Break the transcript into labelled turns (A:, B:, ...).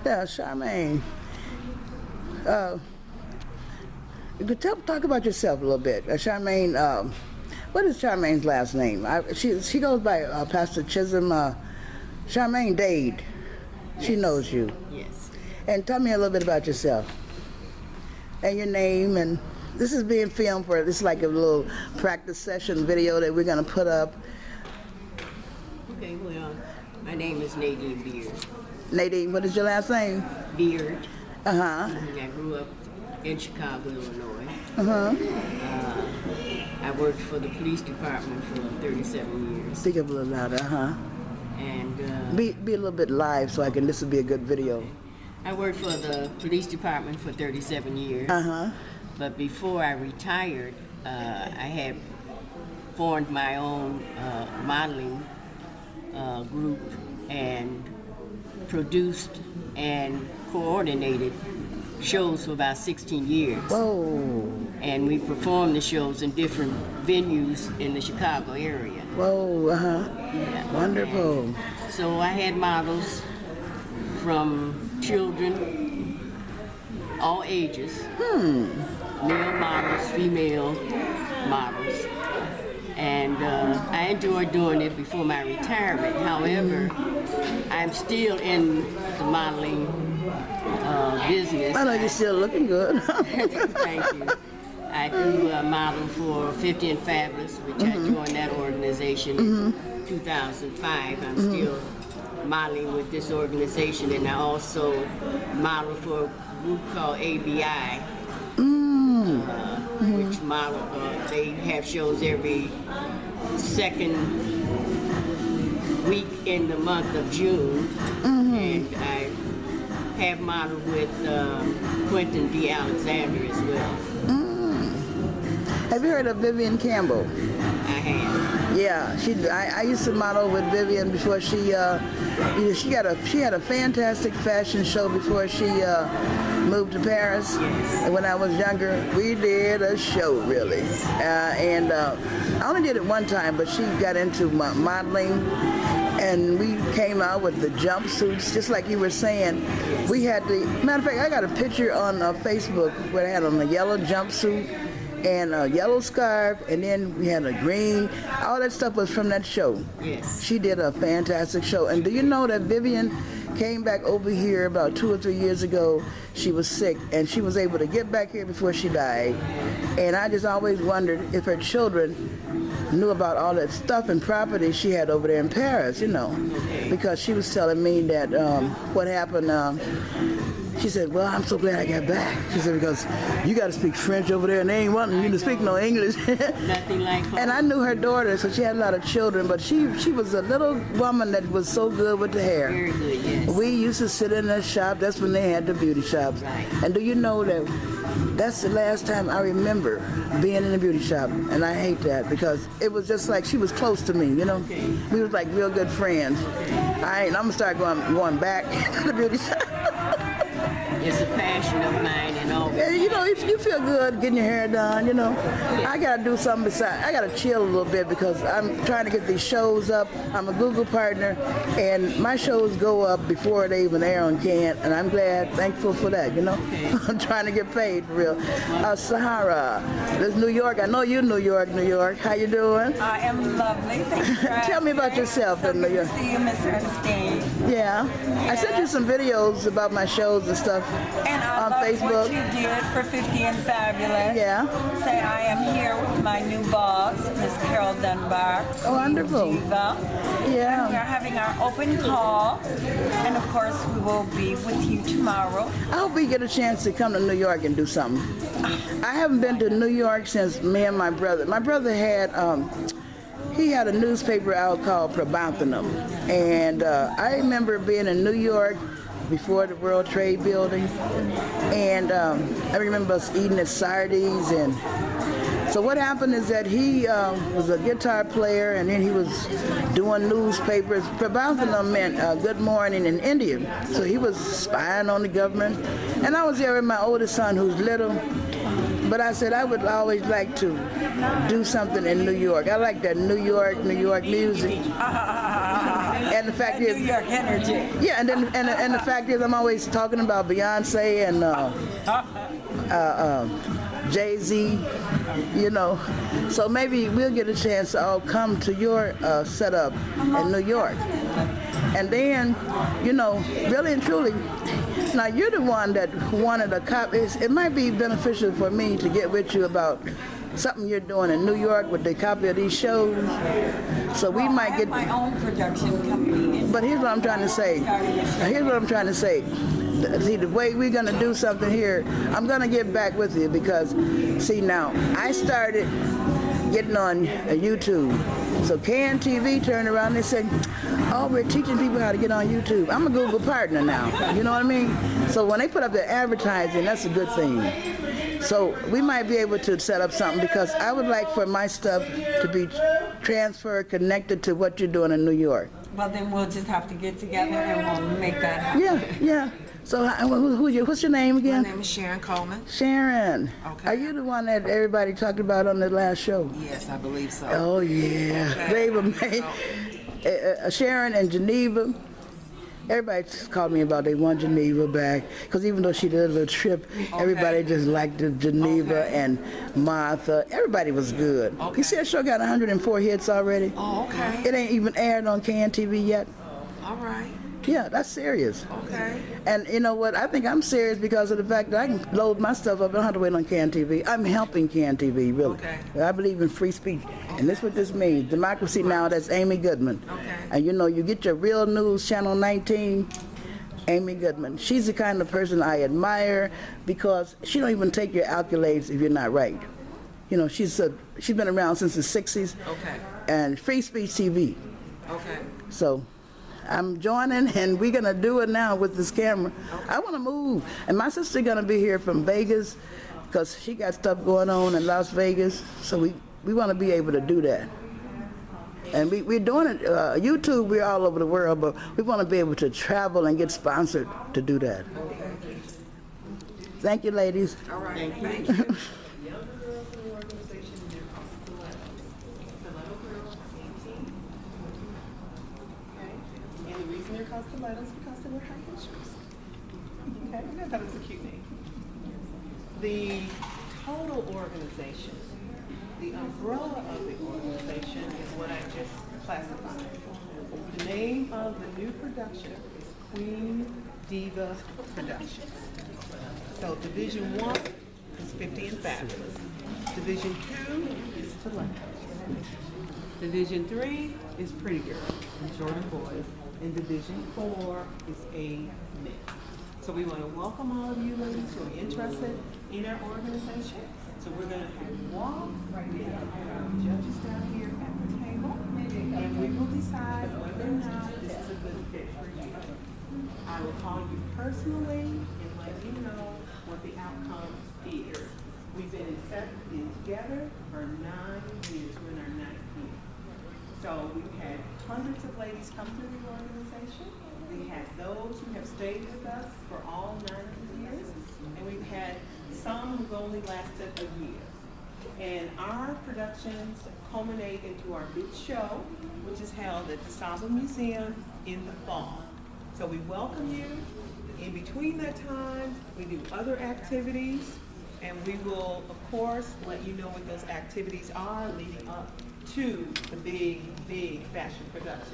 A: Yeah, Charmaine. Talk about yourself a little bit. Charmaine, what is Charmaine's last name? She goes by Pastor Chisholm. Charmaine Dade. Yes. She knows you.
B: Yes.
A: And tell me a little bit about yourself and your name. And this is being filmed for, this is like a little practice session video that we're going to put up.
B: Okay, well, my name is Nadine Beard.
A: Nadine, what is your last name?
B: Beard.
A: Uh-huh.
B: I grew up in Chicago, Illinois.
A: Uh-huh.
B: I worked for the police department for 37 years.
A: Speak up a little louder, uh-huh.
B: And
A: be a little bit live so this will be a good video.
B: Okay. I worked for the police department for 37 years.
A: Uh-huh.
B: But before I retired, I had formed my own modeling group and produced and coordinated shows for about 16 years.
A: Whoa.
B: And we performed the shows in different venues in the Chicago area.
A: Whoa, uh-huh.
B: Yeah.
A: Wonderful.
B: And so I had models from children, all ages, male models, female models. And I enjoyed doing it before my retirement. However, I'm still in the modeling business.
A: I know you're still looking good.
B: Thank you. I do model for 50 and Fabulous, which I joined that organization in 2005. I'm still modeling with this organization, and I also model for a group called ABI, which model, they have shows every second week in the month of June, and I have modeled with Quentin D. Alexander as well.
A: Have you heard of Vivian Campbell?
B: I have.
A: Yeah, I used to model with Vivian before she had a fantastic fashion show before she moved to Paris.
B: Yes.
A: And when I was younger, we did a show really, and I only did it one time, but she got into modeling. And we came out with the jumpsuits, just like you were saying. We had matter of fact, I got a picture on Facebook where I had on a yellow jumpsuit and a yellow scarf, and then we had a green. All that stuff was from that show.
B: Yes.
A: She did a fantastic show. And do you know that Vivian came back over here about 2 or 3 years ago? She was sick, and she was able to get back here before she died. And I just always wondered if her children knew about all that stuff and property she had over there in Paris, because she was telling me that what happened. She said, well, I'm so glad I got back. She said, because you got to speak French over there, and they ain't wanting you to speak no English.
B: Nothing like home.
A: And I knew her daughter, so she had a lot of children, but she was a little woman that was so good with the hair.
B: Very good, yes.
A: We used to sit in that shop. That's when they had the beauty shops.
B: Right.
A: And do you know that that's the last time I remember being in a beauty shop, and I hate that because it was just like she was close to me,
B: Okay.
A: We was like real good friends. I'm gonna start going back to the beauty shop.
B: It's a passion of mine, and all.
A: If you feel good getting your hair done, I gotta do something besides. I gotta chill a little bit because I'm trying to get these shows up. I'm a Google partner, and my shows go up before they even air on Can, and I'm thankful for that.
B: Okay.
A: I'm trying to get paid for real. Sahara, this is New York. I know you're New York. How you doing?
C: I am lovely. Thank you for
A: Tell me about yourself in New York.
C: Good to see you, Miss Ernestine.
A: Yeah. I sent you some videos about my shows and stuff
C: And I
A: on
C: love
A: Facebook.
C: what you did for 50 and Fabulous.
A: Yeah.
C: Say I am here with my new boss, Miss Carol Dunbar.
A: Oh, wonderful.
C: Diva.
A: Yeah.
C: We are having our open call, and of course we will be with you tomorrow.
A: I hope we get a chance to come to New York and do something. I haven't been to New York since me and my brother. My brother had he had a newspaper out called Probanthenum, and I remember being in New York before the World Trade Building, and I remember us eating at Sardi's. And so what happened is that he was a guitar player, and then he was doing newspapers. Probanthenum meant good morning in Indian, so he was spying on the government. And I was there with my oldest son, who's little, but I said I would always like to do something in New York. I like that New York music. And and the fact
C: New
A: is,
C: York energy.
A: yeah, and then and the fact is, I'm always talking about Beyonce and Jay-Z, you know. So maybe we'll get a chance to all come to your setup in New York. And then, you know, really and truly, now you're the one that wanted a copy. It might be beneficial for me to get with you about something you're doing in New York with the copy of these shows. So we might
C: I
A: get
C: have my own production company.
A: But here's what I'm trying to say. Here's what I'm trying to say. See, the way we're going to do something here, I'm going to get back with you because, see, now, I started getting on YouTube. So KNTV turned around and they said, oh, we're teaching people how to get on YouTube. I'm a Google partner now. You know what I mean? So when they put up their advertising, that's a good thing. So we might be able to set up something because I would like for my stuff to be transferred, connected to what you're doing in New York.
C: Well, then we'll just have to get together and we'll make that happen.
A: Yeah, yeah. So what's your name again?
D: My name is Sharon Coleman.
A: Sharon.
D: Okay.
A: Are you the one that everybody talked about on the last show?
D: Yes, I believe so.
A: Oh, yeah.
D: Okay.
A: They were made. Sharon and Geneva. Everybody called me about they want Geneva back because even though she did a little trip, everybody just liked the Geneva and Martha. Everybody was good.
D: Okay.
A: You see that show got 104 hits already?
D: Oh, okay.
A: It ain't even aired on KNTV yet.
D: All right.
A: Yeah, that's serious.
D: Okay.
A: And you know what? I think I'm serious because of the fact that I can load my stuff up. I don't have to wait on KNTV. I'm helping KNTV, really.
D: Okay.
A: I believe in free speech. And this is what this means. Democracy Now!, that's Amy Goodman.
D: Okay.
A: And you know, you get your real news, Channel 19, Amy Goodman. She's the kind of person I admire because she don't even take your accolades if you're not right. You know, she's been around since the 60s.
D: Okay.
A: And free speech TV.
D: Okay.
A: So I'm joining, and we're gonna do it now with this camera. I want to move, and my sister gonna be here from Vegas, because she got stuff going on in Las Vegas. So we want to be able to do that, and we're doing it. YouTube, we're all over the world, but we want to be able to travel and get sponsored to do that. Thank you, ladies.
D: All right. Thank you.
E: And the reason they're called stilettos is because they were high heel shoes. Okay, I thought it was a cute name. The total organization, the umbrella of the organization is what I just classified. The name of the new production is Queen Diva Productions. So Division 1 is 50 and Fabulous. Division 2 is Stilettos. Division 3 is Pretty Girl and Jordan Boys. And Division 4 is A Men. So we want to welcome all of you ladies who are interested in our organization. So we're going to have you walk right now. Our judges down here at the table, and we will decide whether or not this is a good fit for you. I will call you personally and let you know what the outcome is. We've been together for 9 years. We're in our 9th year. So we've had hundreds of ladies come through the organization. We have those who have stayed with us for all 9 years, and we've had some who've only lasted a year. And our productions culminate into our big show, which is held at the Samba Museum in the fall. So we welcome you. In between that time, we do other activities, and we will, of course, let you know what those activities are leading up to the big fashion production.